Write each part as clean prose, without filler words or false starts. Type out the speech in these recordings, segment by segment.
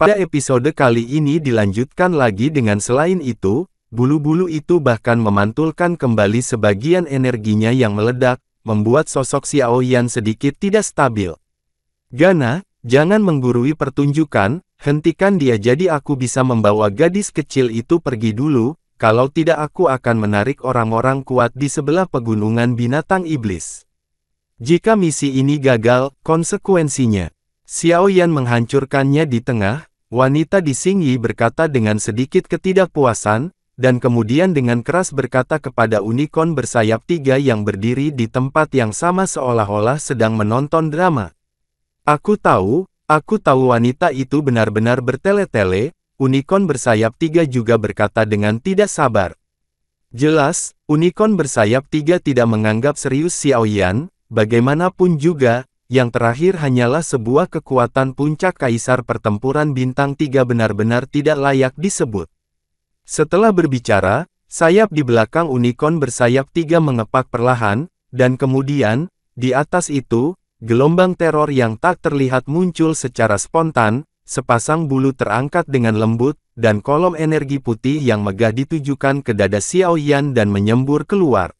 Pada episode kali ini dilanjutkan lagi dengan selain itu, bulu-bulu itu bahkan memantulkan kembali sebagian energinya yang meledak, membuat sosok Xiao Yan sedikit tidak stabil. Gana, jangan menggurui pertunjukan, hentikan dia jadi aku bisa membawa gadis kecil itu pergi dulu, kalau tidak aku akan menarik orang-orang kuat di sebelah pegunungan binatang iblis. Jika misi ini gagal, konsekuensinya. Xiao Yan menghancurkannya di tengah. Wanita di Xingyi berkata dengan sedikit ketidakpuasan, dan kemudian dengan keras berkata kepada unicorn bersayap 3 yang berdiri di tempat yang sama seolah-olah sedang menonton drama. Aku tahu wanita itu benar-benar bertele-tele, unicorn bersayap 3 juga berkata dengan tidak sabar. Jelas, unicorn bersayap 3 tidak menganggap serius Xiao Yan, bagaimanapun juga, yang terakhir hanyalah sebuah kekuatan puncak kaisar pertempuran bintang 3 benar-benar tidak layak disebut. Setelah berbicara, sayap di belakang unicorn bersayap 3 mengepak perlahan, dan kemudian, di atas itu, gelombang teror yang tak terlihat muncul secara spontan, sepasang bulu terangkat dengan lembut, dan kolom energi putih yang megah ditujukan ke dada Xiao Yan dan menyembur keluar.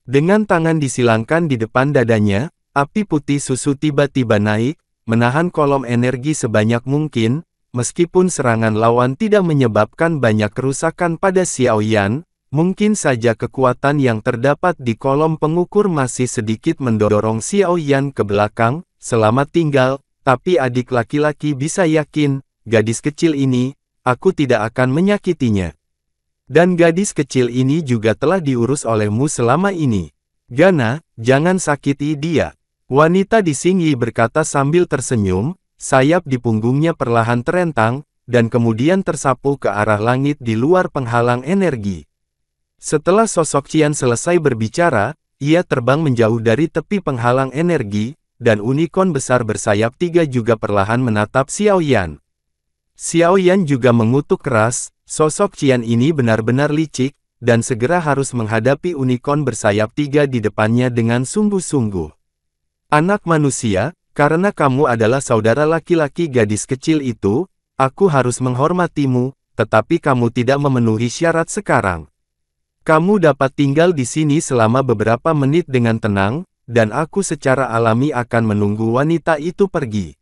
Dengan tangan disilangkan di depan dadanya, api putih susu tiba-tiba naik, menahan kolom energi sebanyak mungkin, meskipun serangan lawan tidak menyebabkan banyak kerusakan pada Xiao Yan, mungkin saja kekuatan yang terdapat di kolom pengukur masih sedikit mendorong Xiao Yan ke belakang. Selamat tinggal, tapi adik laki-laki bisa yakin, gadis kecil ini, aku tidak akan menyakitinya. Dan gadis kecil ini juga telah diurus olehmu selama ini. Gana, jangan sakiti dia. Wanita di Xingyi berkata sambil tersenyum, sayap di punggungnya perlahan terentang, dan kemudian tersapu ke arah langit di luar penghalang energi. Setelah sosok Qian selesai berbicara, ia terbang menjauh dari tepi penghalang energi, dan unicorn besar bersayap 3 juga perlahan menatap Xiao Yan. Xiao Yan juga mengutuk keras, sosok Qian ini benar-benar licik, dan segera harus menghadapi unicorn bersayap 3 di depannya dengan sungguh-sungguh. Anak manusia, karena kamu adalah saudara laki-laki gadis kecil itu, aku harus menghormatimu, tetapi kamu tidak memenuhi syarat sekarang. Kamu dapat tinggal di sini selama beberapa menit dengan tenang, dan aku secara alami akan menunggu wanita itu pergi.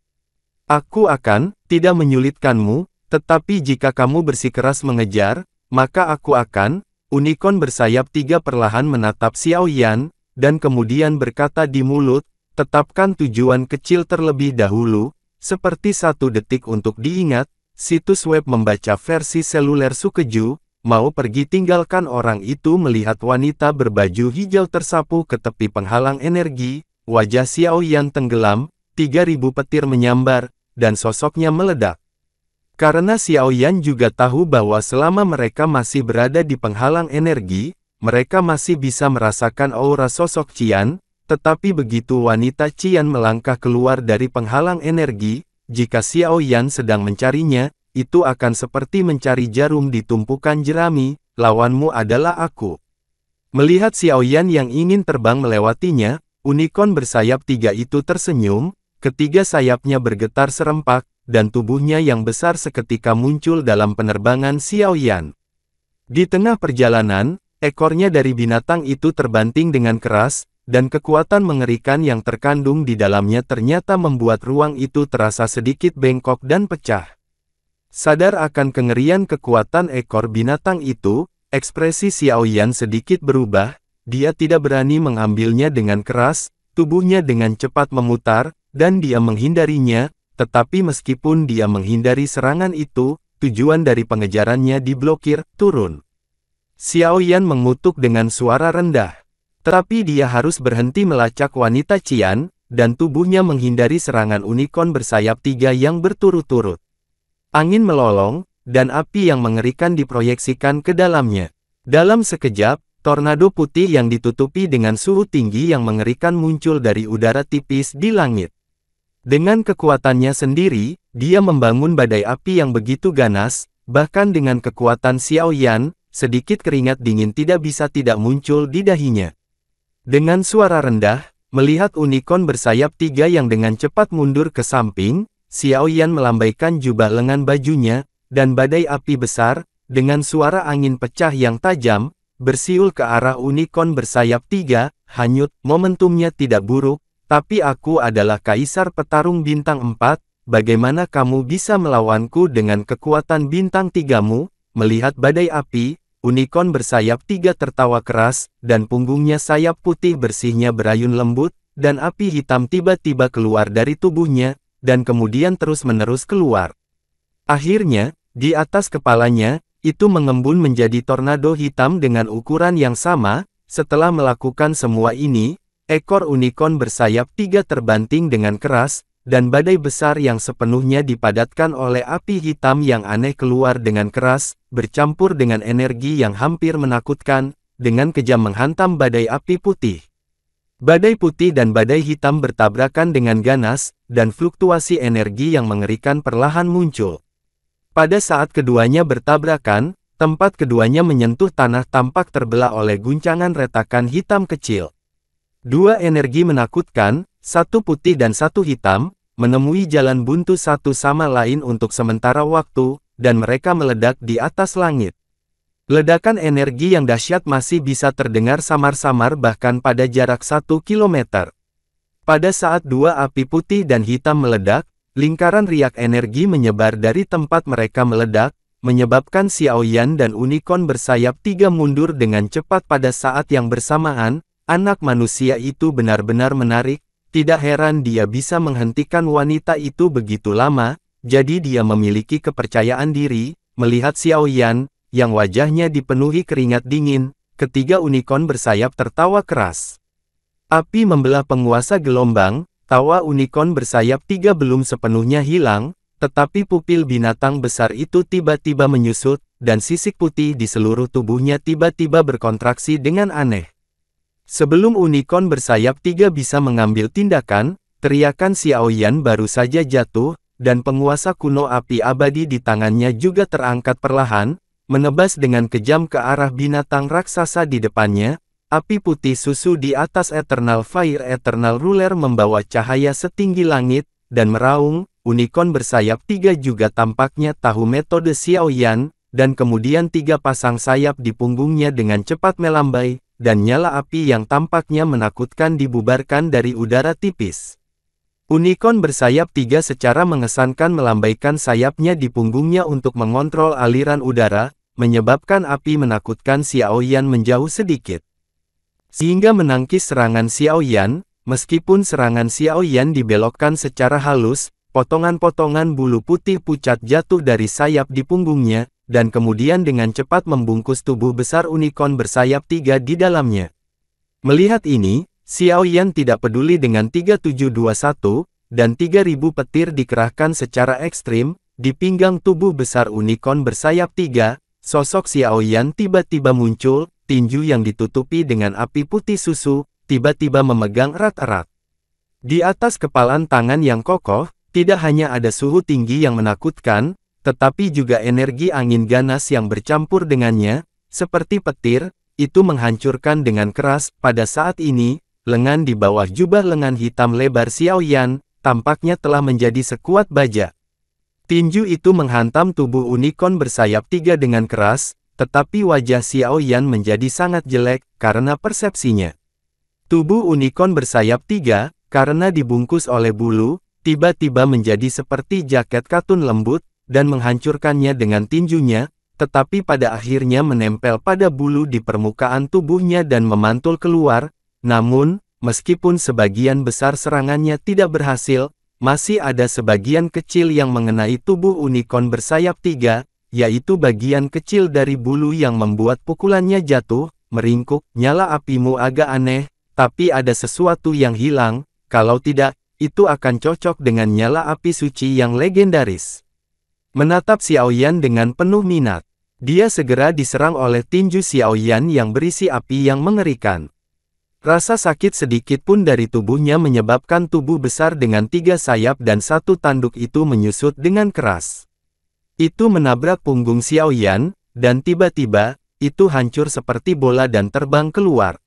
Aku akan, tidak menyulitkanmu, tetapi jika kamu bersikeras mengejar, maka aku akan, unicorn bersayap 3 perlahan menatap Xiao Yan, dan kemudian berkata di mulut, tetapkan tujuan kecil terlebih dahulu, seperti 1 detik untuk diingat, situs web membaca versi seluler Sukeju, mau pergi tinggalkan orang itu melihat wanita berbaju hijau tersapu ke tepi penghalang energi, wajah Xiao Yan tenggelam, 3000 petir menyambar, dan sosoknya meledak. Karena Xiao Yan juga tahu bahwa selama mereka masih berada di penghalang energi, mereka masih bisa merasakan aura sosok Qian. Tetapi begitu wanita Qian melangkah keluar dari penghalang energi, jika Xiao Yan sedang mencarinya, itu akan seperti mencari jarum di tumpukan jerami, lawanmu adalah aku. Melihat Xiao Yan yang ingin terbang melewatinya, unicorn bersayap 3 itu tersenyum, ketiga sayapnya bergetar serempak, dan tubuhnya yang besar seketika muncul dalam penerbangan Xiao Yan. Di tengah perjalanan, ekornya dari binatang itu terbanting dengan keras, dan kekuatan mengerikan yang terkandung di dalamnya ternyata membuat ruang itu terasa sedikit bengkok dan pecah. Sadar akan kengerian kekuatan ekor binatang itu, ekspresi Xiao Yan sedikit berubah, dia tidak berani mengambilnya dengan keras, tubuhnya dengan cepat memutar, dan dia menghindarinya, tetapi meskipun dia menghindari serangan itu, tujuan dari pengejarannya diblokir, turun. Xiao Yan mengutuk dengan suara rendah. Tetapi dia harus berhenti melacak wanita Qian, dan tubuhnya menghindari serangan unicorn bersayap 3 yang berturut-turut. Angin melolong, dan api yang mengerikan diproyeksikan ke dalamnya. Dalam sekejap, tornado putih yang ditutupi dengan suhu tinggi yang mengerikan muncul dari udara tipis di langit. Dengan kekuatannya sendiri, dia membangun badai api yang begitu ganas, bahkan dengan kekuatan Xiao Yan, sedikit keringat dingin tidak bisa tidak muncul di dahinya. Dengan suara rendah, melihat unicorn bersayap 3 yang dengan cepat mundur ke samping, Xiao Yan melambaikan jubah lengan bajunya, dan badai api besar, dengan suara angin pecah yang tajam, bersiul ke arah unicorn bersayap 3, hanyut, momentumnya tidak buruk, tapi aku adalah kaisar petarung bintang 4, bagaimana kamu bisa melawanku dengan kekuatan bintang 3-mu? Melihat badai api, unicorn bersayap 3 tertawa keras, dan punggungnya sayap putih bersihnya berayun lembut, dan api hitam tiba-tiba keluar dari tubuhnya, dan kemudian terus-menerus keluar. Akhirnya, di atas kepalanya, itu mengembun menjadi tornado hitam dengan ukuran yang sama. Setelah melakukan semua ini, ekor unicorn bersayap 3 terbanting dengan keras, dan badai besar yang sepenuhnya dipadatkan oleh api hitam yang aneh keluar dengan keras, bercampur dengan energi yang hampir menakutkan, dengan kejam menghantam badai api putih. Badai putih dan badai hitam bertabrakan dengan ganas, dan fluktuasi energi yang mengerikan perlahan muncul. Pada saat keduanya bertabrakan, tempat keduanya menyentuh tanah tampak terbelah oleh guncangan retakan hitam kecil. Dua energi menakutkan, satu putih dan satu hitam, menemui jalan buntu satu sama lain untuk sementara waktu, dan mereka meledak di atas langit. Ledakan energi yang dahsyat masih bisa terdengar samar-samar bahkan pada jarak 1 kilometer. Pada saat dua api putih dan hitam meledak, lingkaran riak energi menyebar dari tempat mereka meledak, menyebabkan Xiao Yan dan unicorn bersayap 3 mundur dengan cepat pada saat yang bersamaan. Anak manusia itu benar-benar menarik, tidak heran dia bisa menghentikan wanita itu begitu lama, jadi dia memiliki kepercayaan diri. Melihat Xiao Yan, yang wajahnya dipenuhi keringat dingin, ketiga unicorn bersayap tertawa keras. Api membelah penguasa gelombang, tawa unicorn bersayap 3 belum sepenuhnya hilang, tetapi pupil binatang besar itu tiba-tiba menyusut, dan sisik putih di seluruh tubuhnya tiba-tiba berkontraksi dengan aneh. Sebelum unicorn bersayap 3 bisa mengambil tindakan, teriakan Xiao Yan baru saja jatuh, dan penguasa kuno api abadi di tangannya juga terangkat perlahan, menebas dengan kejam ke arah binatang raksasa di depannya. Api putih susu di atas Eternal Fire Eternal Ruler membawa cahaya setinggi langit, dan meraung. Unicorn bersayap 3 juga tampaknya tahu metode Xiao Yan, dan kemudian 3 pasang sayap di punggungnya dengan cepat melambai, dan nyala api yang tampaknya menakutkan dibubarkan dari udara tipis. Unicorn bersayap 3 secara mengesankan melambaikan sayapnya di punggungnya untuk mengontrol aliran udara, menyebabkan api menakutkan Xiao Yan menjauh sedikit. Sehingga menangkis serangan Xiao Yan, meskipun serangan Xiao Yan dibelokkan secara halus, potongan-potongan bulu putih pucat jatuh dari sayap di punggungnya, dan kemudian dengan cepat membungkus tubuh besar unicorn bersayap 3 di dalamnya. Melihat ini, Xiao Yan tidak peduli dengan 3721, dan 3000 petir dikerahkan secara ekstrim, di pinggang tubuh besar unicorn bersayap 3, sosok Xiao Yan tiba-tiba muncul, tinju yang ditutupi dengan api putih susu, tiba-tiba memegang erat-erat. Di atas kepalan tangan yang kokoh, tidak hanya ada suhu tinggi yang menakutkan, tetapi juga energi angin ganas yang bercampur dengannya, seperti petir, itu menghancurkan dengan keras. Pada saat ini, lengan di bawah jubah lengan hitam lebar Xiao Yan, tampaknya telah menjadi sekuat baja. Tinju itu menghantam tubuh unicorn bersayap 3 dengan keras, tetapi wajah Xiao Yan menjadi sangat jelek, karena persepsinya. Tubuh unicorn bersayap 3, karena dibungkus oleh bulu, tiba-tiba menjadi seperti jaket katun lembut, dan menghancurkannya dengan tinjunya, tetapi pada akhirnya menempel pada bulu di permukaan tubuhnya dan memantul keluar. Namun, meskipun sebagian besar serangannya tidak berhasil, masih ada sebagian kecil yang mengenai tubuh unicorn bersayap 3, yaitu bagian kecil dari bulu yang membuat pukulannya jatuh, meringkuk. Nyala apimu agak aneh, tapi ada sesuatu yang hilang, kalau tidak, itu akan cocok dengan nyala api suci yang legendaris. Menatap Xiao Yan dengan penuh minat, dia segera diserang oleh tinju Xiao Yan yang berisi api yang mengerikan. Rasa sakit sedikit pun dari tubuhnya menyebabkan tubuh besar dengan 3 sayap dan 1 tanduk itu menyusut dengan keras. Itu menabrak punggung Xiao Yan, dan tiba-tiba, itu hancur seperti bola dan terbang keluar.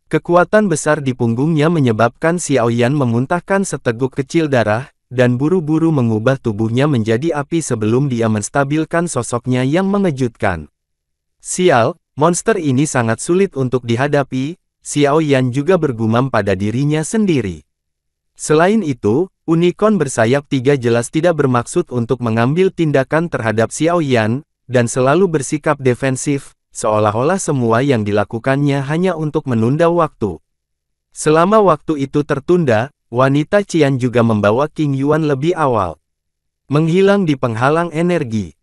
Kekuatan besar di punggungnya menyebabkan Xiao Yan memuntahkan seteguk kecil darah, dan buru-buru mengubah tubuhnya menjadi api sebelum dia menstabilkan sosoknya yang mengejutkan. Sial, monster ini sangat sulit untuk dihadapi, Xiao Yan juga bergumam pada dirinya sendiri. Selain itu, unicorn bersayap 3 jelas tidak bermaksud untuk mengambil tindakan terhadap Xiao Yan, dan selalu bersikap defensif, seolah-olah semua yang dilakukannya hanya untuk menunda waktu. Selama waktu itu tertunda, wanita Qian juga membawa King Yuan lebih awal. Menghilang di penghalang energi.